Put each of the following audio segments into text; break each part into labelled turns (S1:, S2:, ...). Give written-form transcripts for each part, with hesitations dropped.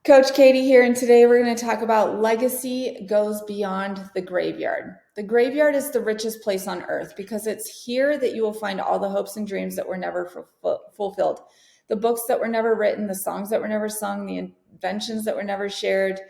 S1: Coach Katie here, and today we're going to talk about legacy goes beyond the graveyard. The graveyard is the richest place on earth because it's here that you will find all the hopes and dreams that were never fulfilled, the books that were never written, the songs that were never sung, the inventions that were never shared,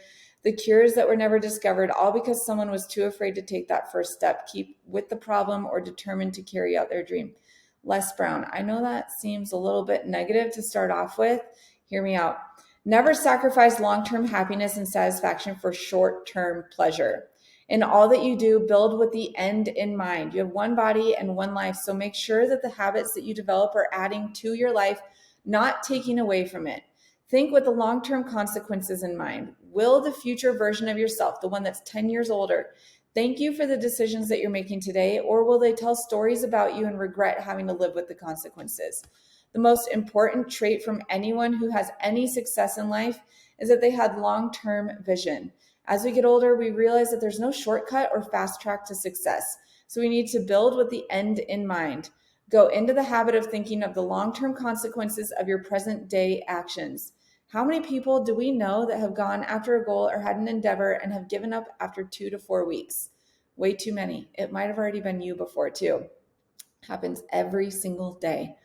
S1: the cures that were never discovered, all because someone was too afraid to take that first step, keep with the problem, or determined to carry out their dream. Les Brown. I know that seems a little bit negative to start off with. Hear me out. Never sacrifice long-term happiness and satisfaction for short-term pleasure. In all that you do, build with the end in mind. You have one body and one life, so make sure that the habits that you develop are adding to your life, not taking away from it. Think with the long-term consequences in mind. Will the future version of yourself, the one that's 10 years older, thank you for the decisions that you're making today, or will they tell stories about you and regret having to live with the consequences? The most important trait from anyone who has any success in life is that they had long-term vision. As we get older, we realize that there's no shortcut or fast track to success. So we need to build with the end in mind. Go into the habit of thinking of the long-term consequences of your present day actions. How many people do we know that have gone after a goal or had an endeavor and have given up after 2 to 4 weeks? Way too many. It might have already been you before too. Happens every single day.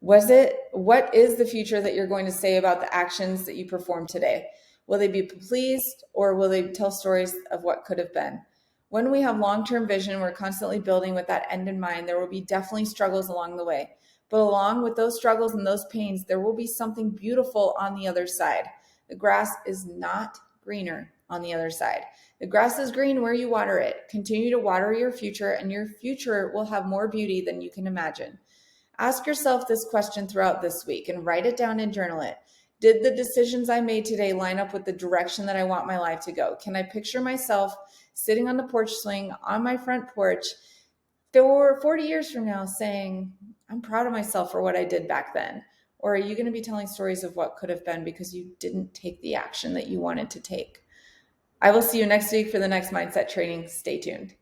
S1: What is the future that you're going to say about the actions that you perform today? Will they be pleased, or will they tell stories of what could have been? When we have long-term vision, we're constantly building with that end in mind. There will be definitely struggles along the way. But along with those struggles and those pains, there will be something beautiful on the other side. The grass is not greener on the other side. The grass is green where you water it. Continue to water your future, and your future will have more beauty than you can imagine. Ask yourself this question throughout this week and write it down and journal it. Did the decisions I made today line up with the direction that I want my life to go? Can I picture myself sitting on the porch swing on my front porch 40 years from now saying, I'm proud of myself for what I did back then? Or are you going to be telling stories of what could have been because you didn't take the action that you wanted to take? I will see you next week for the next mindset training. Stay tuned.